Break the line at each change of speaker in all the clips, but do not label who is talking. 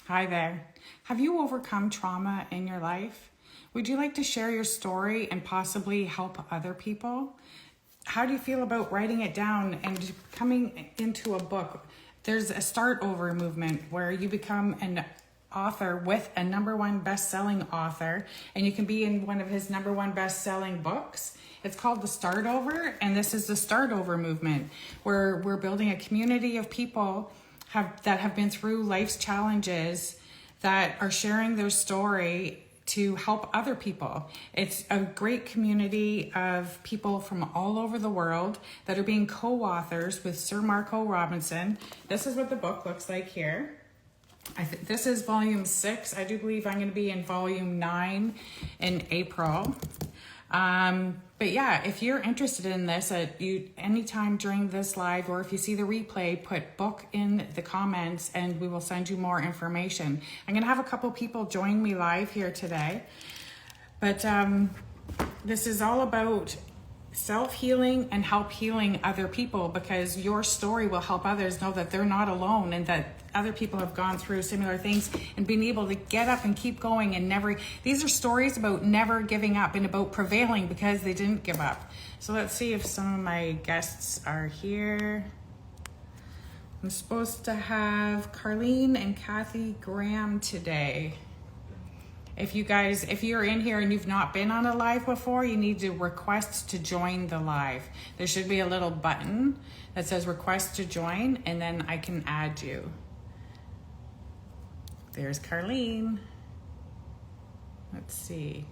Hi there. Have you overcome trauma in your life? Would you like to share your story and possibly help other people? How do you feel about writing it down and coming into a book? There's a start over movement where you become an author with a number one best-selling author, and you can be in one of his number one best-selling books. It's called the Start Over, and this is the Start Over movement, where we're building a community of people that have been through life's challenges that are sharing their story to help other people. It's a great community of people from all over the world that are being co-authors with Sir Marco Robinson. This is what the book looks like here. This is volume 6. I do believe I'm going to be in volume 9 in April. But yeah, if you're interested in this anytime during this live, or if you see the replay, put book in the comments and we will send you more information. I'm going to have a couple people join me live here today. But this is all about self-healing and help healing other people, because your story will help others know that they're not alone and that other people have gone through similar things, and being able to get up and keep going and these are stories about never giving up and about prevailing because they didn't give up. So let's see if some of my guests are here. I'm supposed to have Carlene and Kathy Graham today. If you're in here and you've not been on a live before, you need to request to join the live. There should be a little button that says request to join, and then I can add you. There's Carlene. Let's see.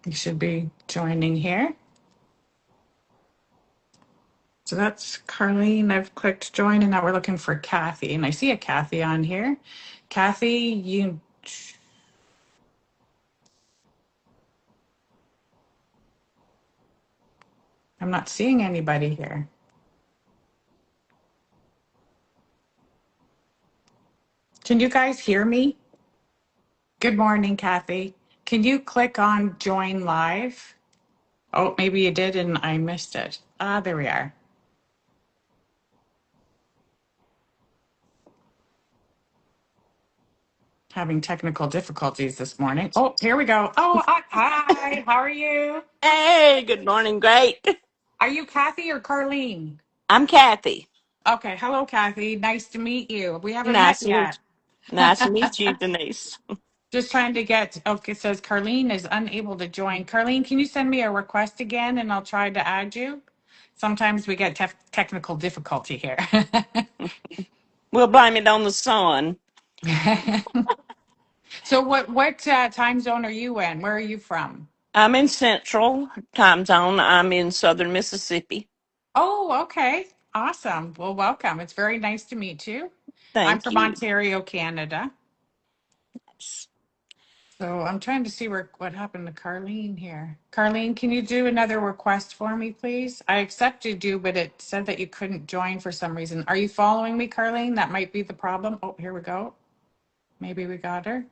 You should be joining here. So that's Carlene. I've clicked join, and now we're looking for Kathy. And I see a Kathy on here. Kathy, I'm not seeing anybody here. Can you guys hear me? Good morning, Kathy. Can you click on join live? Oh, maybe you did and I missed it. Ah, there we are. Having technical difficulties this morning. Oh, here we go. Oh, hi. How are you?
Hey, good morning. Great.
Are you Kathy or Carlene?
I'm Kathy.
Okay. Hello, Kathy. Nice to meet you. We haven't met
Nice to meet
yet.
you. Nice to meet you, Denise.
Just trying to okay, it says Carlene is unable to join. Carlene, can you send me a request again and I'll try to add you? Sometimes we get technical difficulty here.
We'll blame it on the sun.
So what time zone are you in? Where are you from?
I'm in Central Time Zone. I'm in Southern Mississippi.
Oh, okay. Awesome. Well, welcome. It's very nice to meet you. I'm
Thank
from
you.
Ontario, Canada. So I'm trying to see what happened to Carlene here. Carlene, can you do another request for me, please? I accepted you, but it said that you couldn't join for some reason. Are you following me, Carlene? That might be the problem. Oh, here we go. Maybe we got her.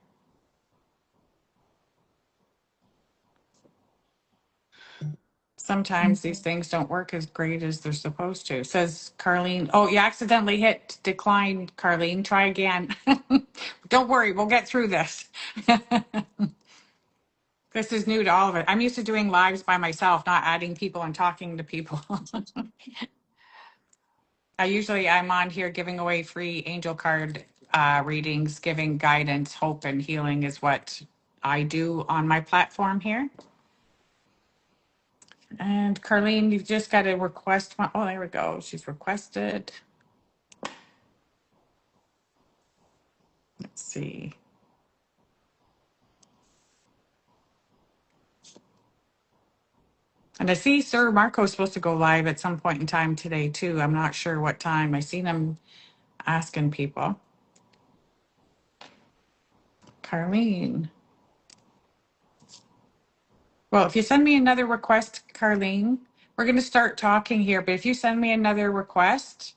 Sometimes these things don't work as great as they're supposed to. Says Carlene. Oh, you accidentally hit decline, Carlene. Try again. Don't worry, we'll get through this. This is new to all of it. I'm used to doing lives by myself, not adding people and talking to people. I'm on here giving away free angel card readings, giving guidance, hope, and healing is what I do on my platform here. And Carlene, you've just got to request one. Oh, there we go. She's requested. Let's see. And I see Sir Marco's supposed to go live at some point in time today too. I'm not sure what time. I seen him asking people. Carlene. Well, if you send me another request, Carlene, we're going to start talking here. But if you send me another request,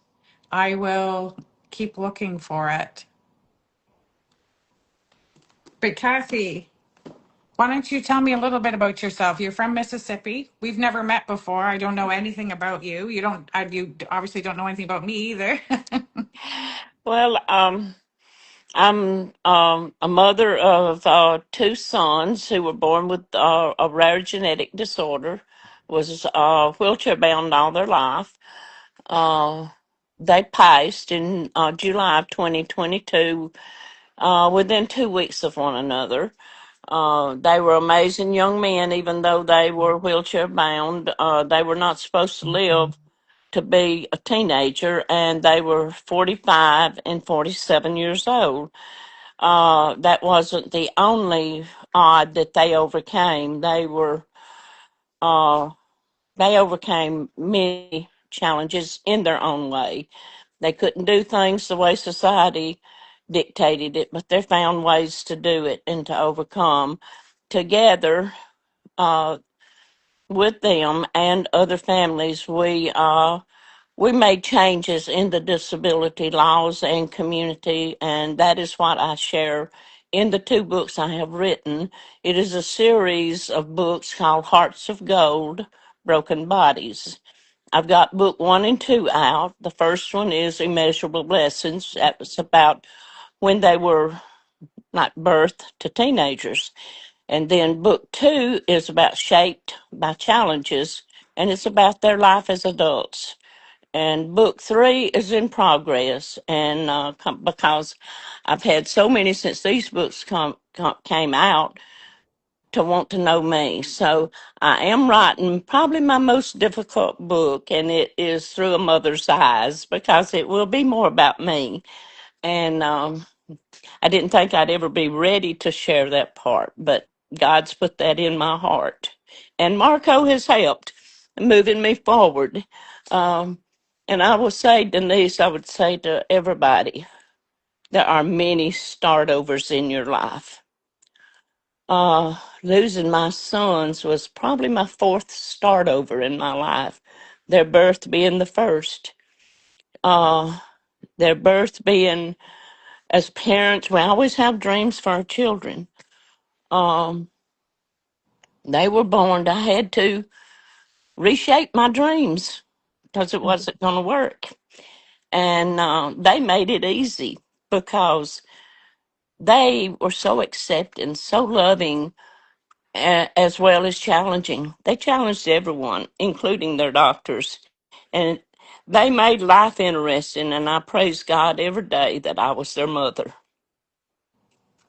I will keep looking for it. But Kathy, Why don't you tell me a little bit about yourself? You're from Mississippi. We've never met before. I don't know anything about you. You obviously don't know anything about me either.
Well, I'm a mother of two sons who were born with a rare genetic disorder, was wheelchair bound all their life. Uh, they passed in July of 2022, within 2 weeks of one another. They were amazing young men, even though they were wheelchair bound. They were not supposed to live to be a teenager, and they were 45 and 47 years old. That wasn't the only odd that they overcame. Uh, they overcame many challenges in their own way. They couldn't do things the way society dictated it, but they found ways to do it and to overcome together. Uh, with them and other families, we made changes in the disability laws and community, and that is what I share in the two books I have written. It is a series of books called Hearts of Gold, Broken Bodies. I've got book one and two out. The first one is Immeasurable Blessings. That was about when they were not birth to teenagers. And then book two is about Shaped by Challenges, and it's about their life as adults. And book three is in progress, and because I've had so many since these books came out to want to know me. So I am writing probably my most difficult book, and it is Through a Mother's Eyes, because it will be more about me. And I didn't think I'd ever be ready to share that part, but God's put that in my heart. And Marco has helped moving me forward. Um, and I will say, Denise, I would say to everybody, there are many start overs in your life. Losing my sons was probably my fourth start over in my life. Their birth being the first. Uh, their birth being, as parents, we always have dreams for our children. Um, they were born. I had to reshape my dreams because it wasn't going to work. And they made it easy because they were so accepting, so loving, as well as challenging. They challenged everyone, including their doctors. And they made life interesting. And I praise God every day that I was their mother.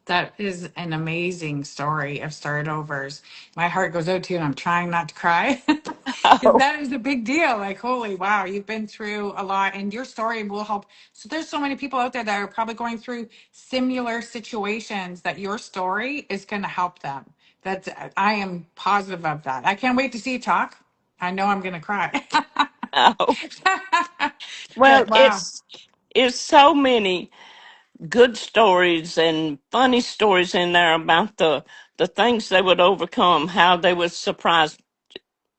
That is an amazing story of start overs. My heart goes out to you, and I'm trying not to cry because
Oh,
that is a big deal. Like, holy wow, you've been through a lot, and your story will help. So, there's so many people out there that are probably going through similar situations that your story is going to help them. That's, I am positive of that. I can't wait to see you talk. I know I'm going to cry.
oh. Well,
But wow.
it's so many good stories and funny stories in there about the things they would overcome, how they would surprise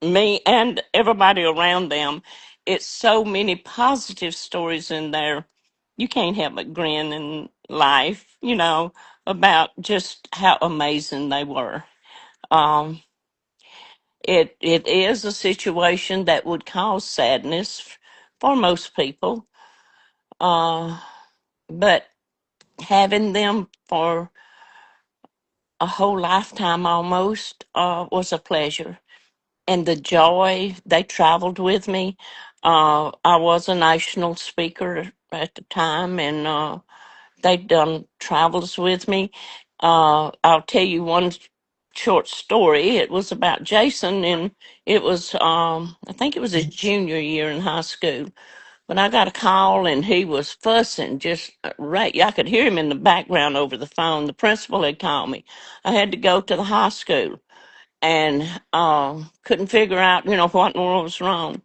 me and everybody around them. It's so many positive stories in there. You can't help but grin in life, about just how amazing they were. Um, it is a situation that would cause sadness for most people, uh, but having them for a whole lifetime almost was a pleasure. And the joy they traveled with me. I was a national speaker at the time, and they'd done travels with me. I'll tell you one short story. It was about Jason, and it was, I think it was his junior year in high school. But I got a call, and he was fussing, just right. I could hear him in the background over the phone. The principal had called me. I had to go to the high school and couldn't figure out, what in the world was wrong.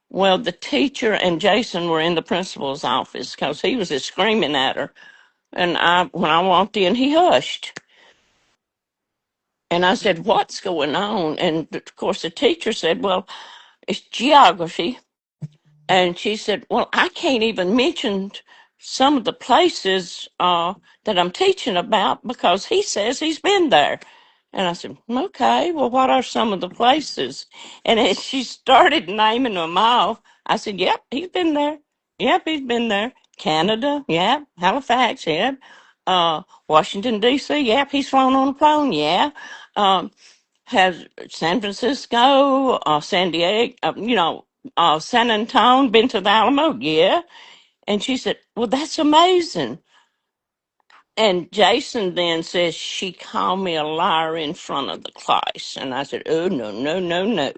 Well, the teacher and Jason were in the principal's office because he was just screaming at her. And when I walked in, he hushed. And I said, "What's going on?" And of course, the teacher said, "Well, it's geography." And she said, "Well, I can't even mention some of the places that I'm teaching about because he says he's been there." And I said, okay, well, what are some of the places? And as she started naming them off, I said, yep, he's been there. Yep, he's been there. Canada, yep. Halifax, yep. Washington, D.C., yep, he's flown on a plane, yeah. Um, has San Francisco, San Diego, San Antonio, been to the Alamo, yeah. And she said, well, that's amazing. And Jason then says she called me a liar in front of the class. And I said, oh, no, no, no, no.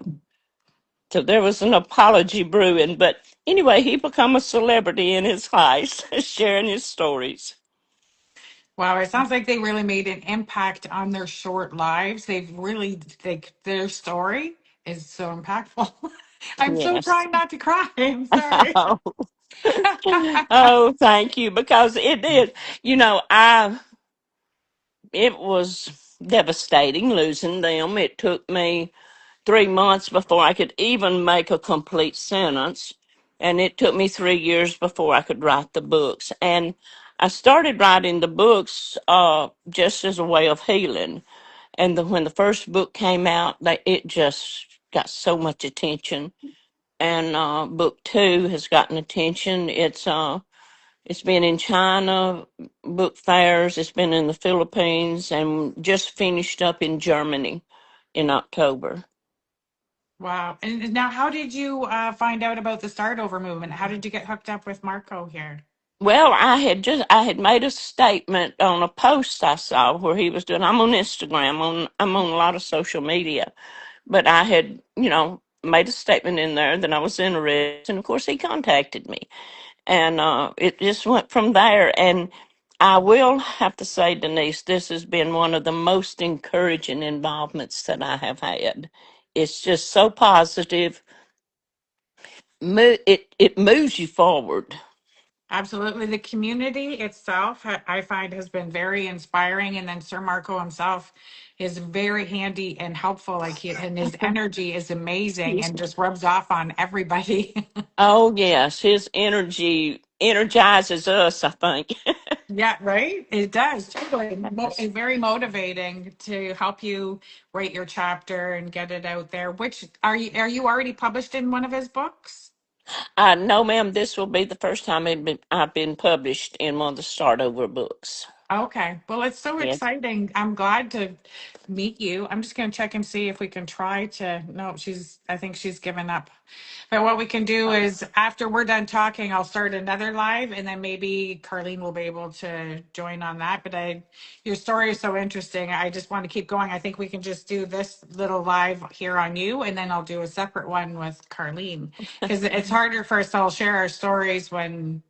So there was an apology brewing. But anyway, he become a celebrity in his class, sharing his stories.
Wow, it sounds like they really made an impact on their short lives. Their story is so impactful. I'm so
Yes.
trying not to cry. I'm sorry.
Oh, oh, thank you. Because it did. You know, it was devastating losing them. It took me 3 months before I could even make a complete sentence. And it took me 3 years before I could write the books. And I started writing the books just as a way of healing. And when the first book came out, it just got so much attention. And book two has gotten attention. It's been in China, book fairs. It's been in the Philippines, and just finished up in Germany in October.
Wow. And now, how did you find out about the Start Over movement? How did you get hooked up with Marco here?
Well, I had made a statement on a post I saw where he was doing. I'm on Instagram. I'm on a lot of social media, but I had made a statement in there that I was interested, and of course he contacted me, and it just went from there. And I will have to say, Denise, this has been one of the most encouraging involvements that I have had. It's just so positive. It moves you forward.
Absolutely. The community itself, I find, has been very inspiring. And then Sir Marco himself is very handy and helpful. And his energy is amazing and just rubs off on everybody.
Oh, yes, his energy energizes us, I think.
Yeah, right? It does. Totally.
Yes.
It's very motivating to help you write your chapter and get it out there. Which are you already published in one of his books?
No, ma'am, this will be the first time I've been published in one of the Start Over books.
Okay. Well, it's so
Yes.
exciting. I'm glad to meet you. I'm just going to check and see if we can try to. No, I think she's given up. But what we can do is after we're done talking, I'll start another live and then maybe Carlene will be able to join on that. Your story is so interesting. I just want to keep going. I think we can just do this little live here on you and then I'll do a separate one with Carlene because it's harder for us to all share our stories when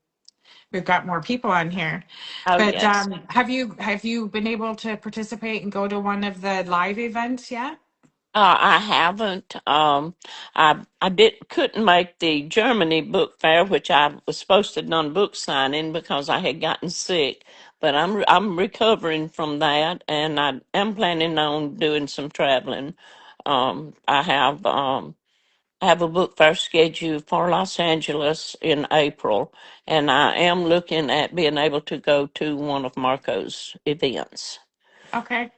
we've got more people on here.
Oh,
But
yes.
have you been able to participate and go to one of the live events yet?
I haven't. I couldn't make the Germany book fair, which I was supposed to have done book signing because I had gotten sick. But I'm recovering from that, and I am planning on doing some traveling. I have a book fair scheduled for Los Angeles in April, and I am looking at being able to go to one of Marco's events.
Okay.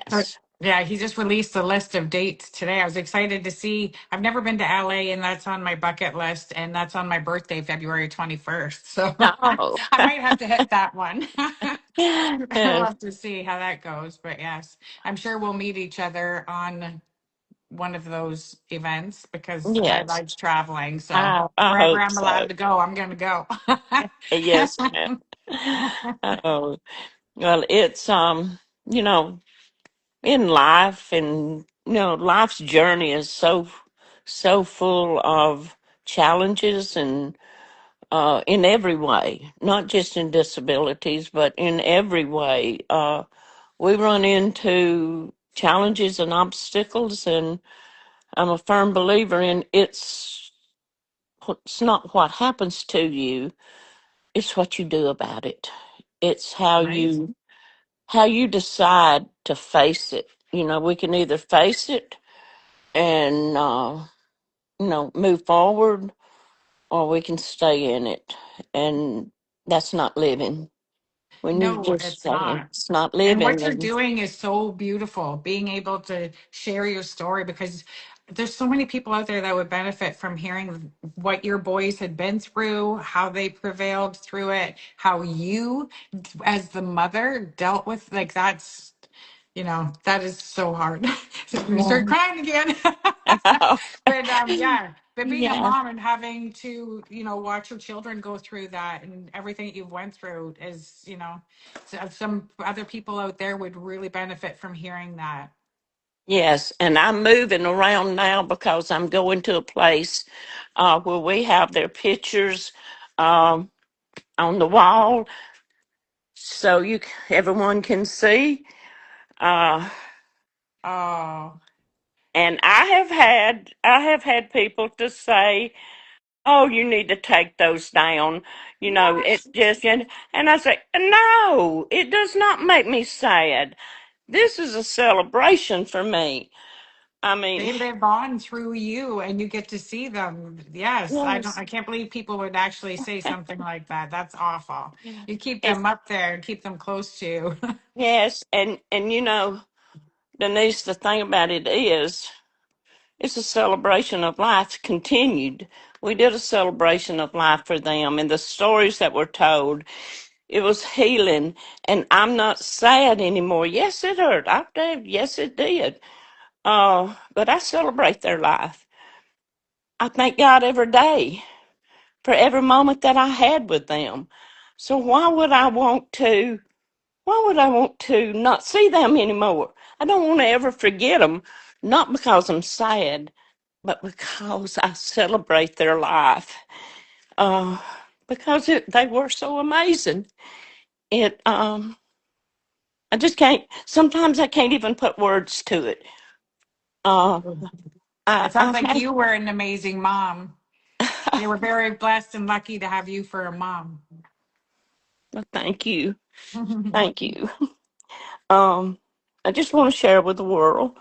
So,
Yes.
yeah, he just released a list of dates today. I was excited to see. I've never been to LA, and that's on my bucket list, and that's on my birthday, February 21st. So
Oh.
I might have to hit that one. I'll
Yes.
have to see how that goes. But yes, I'm sure we'll meet each other on one of those events because I
Yes.
like traveling. So
I
wherever
hope
I'm
so.
allowed to go, I'm going to go.
Yes, ma'am. Oh, well, it's you know, in life, and life's journey is so full of challenges, and in every way, not just in disabilities, but in every way. We run into challenges and obstacles, and I'm a firm believer in it's not what happens to you, it's what you do about it. It's
Right.
how you decide to face it. We can either face it and move forward, or we can stay in it, and that's not living. when you
No,
just
it's
saying
not.
it's not
And what
living.
you're
And
doing is so beautiful, being able to share your story because there's so many people out there that would benefit from hearing what your boys had been through, how they prevailed through it, how you, as the mother, dealt with like that's, that is so hard. We start
yeah.
crying again. But yeah, but being a
Yeah.
mom and having to, watch your children go through that and everything that you've went through is, some other people out there would really benefit from hearing that.
Yes, and I'm moving around now because I'm going to a place where we have their pictures um, on the wall, so everyone can see. Uh,
Oh,
and I have had people to say, "Oh, you need to take those down." It
what?
just and I say, "No, it does not make me sad. This is a celebration for me." I mean,
They live on through you and you get to see them. Yes,
yes.
I can't believe people would actually say something like that. That's awful. You keep
And
them up there and keep them close to you.
yes, and Denise, the thing about it is, it's a celebration of life continued. We did a celebration of life for them, and the stories that were told, it was healing. And I'm not sad anymore. Yes, it hurt. I did. Yes, it did. But I celebrate their life. I thank God every day for every moment that I had with them. So why would I want to not see them anymore? I don't want to ever forget them, not because I'm sad, but because I celebrate their life. Uh, because they were so amazing. It, I just can't. Sometimes I can't even put words to it. Uh, I,
It sounds
I
like
have.
you were an amazing mom. They were very blessed and lucky to have you for a mom.
Well, thank you,
And
thank you. Um, I just want to share with the world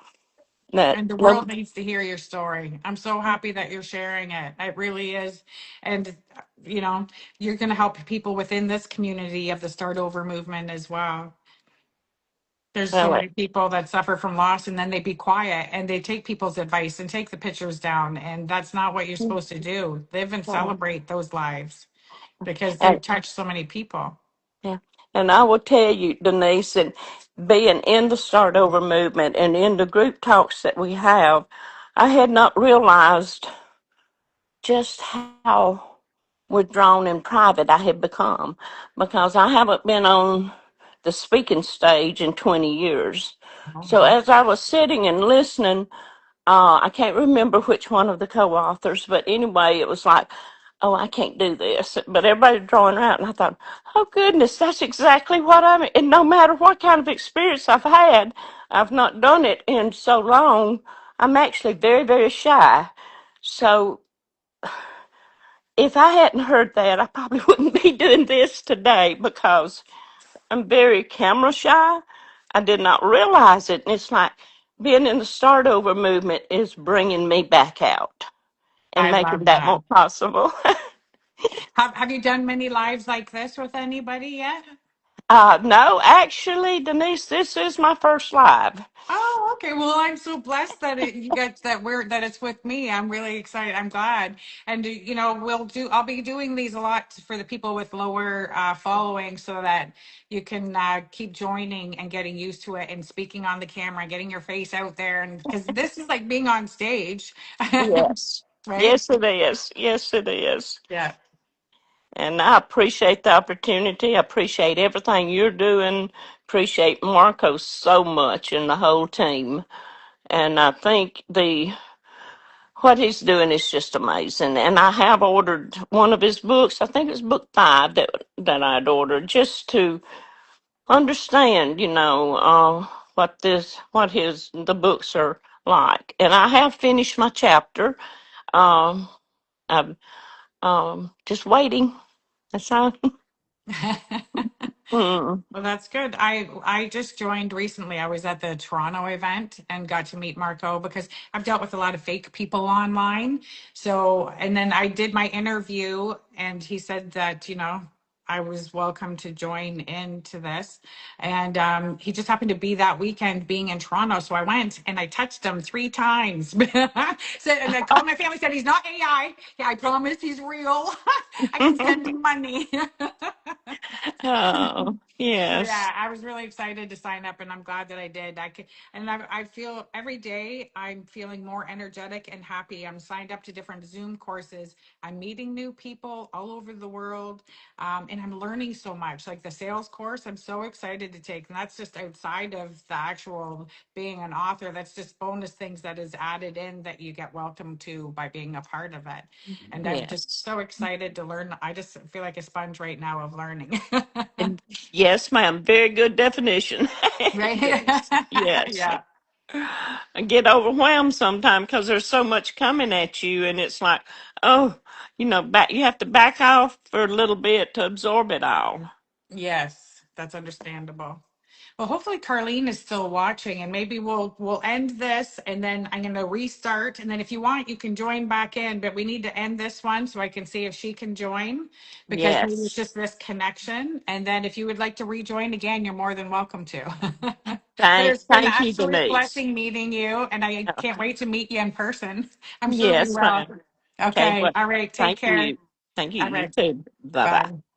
that
the
no,
world needs to hear your story. I'm so happy that you're sharing it. It really is. And, you know, you're going to help people within this community of the Start Over movement as well. There's so
well,
many people that suffer from loss and then they be quiet and they take people's advice and take the pictures down. And that's not what you're supposed to do. Live and
uh,
celebrate those lives because
and
they've touched so many people.
yeah. And I will tell you, Denise, and being in the Start Over movement and in the group talks that we have, I had not realized just how withdrawn and private I had become because I haven't been on the speaking stage in 20 years.
Oh,
So
wow.
as I was sitting and listening, I can't remember which one of the co-authors, but anyway, it was like, oh, I can't do this. But everybody drawing out, and I thought, oh goodness, that's exactly what I'm. And no matter what kind of experience I've had, I've not done it in so long. I'm actually very, very shy. So if I hadn't heard that, I probably wouldn't be doing this today because I'm very camera shy. I did not realize it, and it's like being in the start over movement is bringing me back out and
I
making
love
that
that.
more possible.
Have you done many lives like this with anybody yet?
No, actually, Denise, this is my first live.
Oh, okay. Well, I'm so blessed that you get that it's with me. I'm really excited. I'm glad. And I'll be doing these a lot for the people with lower following so that you can keep joining and getting used to it and speaking on the camera, getting your face out there. And because this is like being on stage,
Yes.
right?
Yes, it is. Yes, it is.
Yeah.
And I appreciate the opportunity. I appreciate everything you're doing. Appreciate Marco so much and the whole team. And I think the what he's doing is just amazing. And I have ordered one of his books. I think it's book 5 that I'd ordered just to understand, what the books are like. And I have finished my chapter. Um, I'm just waiting. That's all. Mm.
Well, that's good. I just joined recently. I was at the Toronto event and got to meet Marco because I've dealt with a lot of fake people online. So, and then I did my interview and he said that, I was welcome to join into this. And he just happened to be that weekend being in Toronto. So I went and I touched him 3 times. And I called my family, said, he's not AI. Yeah, I promise he's real. I can send him money.
Oh, yes.
Yeah, I was really excited to sign up, and I'm glad that I did. I feel every day I'm feeling more energetic and happy. I'm signed up to different Zoom courses. I'm meeting new people all over the world, and I'm learning so much. Like the sales course, I'm so excited to take, and that's just outside of the actual being an author. That's just bonus things that is added in that you get welcome to by being a part of it. And I'm just
Yes.
so excited to learn. I just feel like a sponge right now of learning.
And yes, ma'am. Very good definition.
Right?
Yes. Yes.
Yeah.
I get overwhelmed sometimes because there's so much coming at you, and it's like, oh, back. You have to back off for a little bit to absorb it all.
Yes, that's understandable. Well, hopefully Carlene is still watching, and maybe we'll end this, and then I'm going to restart, and then if you want, you can join back in. But we need to end this one so I can see if she can join, because maybe it's
Yes.
just this connection. And then if you would like to rejoin again, you're more than welcome to. But
Thank,
it's been an
thank you,
absolute
Denise.
blessing meeting you, and I can't wait to meet you in person. I'm sure we
Yes,
will.
ma'am. Okay.
Okay.
Well,
All right. Take
thank
care.
you. Thank you.
All
You
right.
too. Bye bye.
Bye.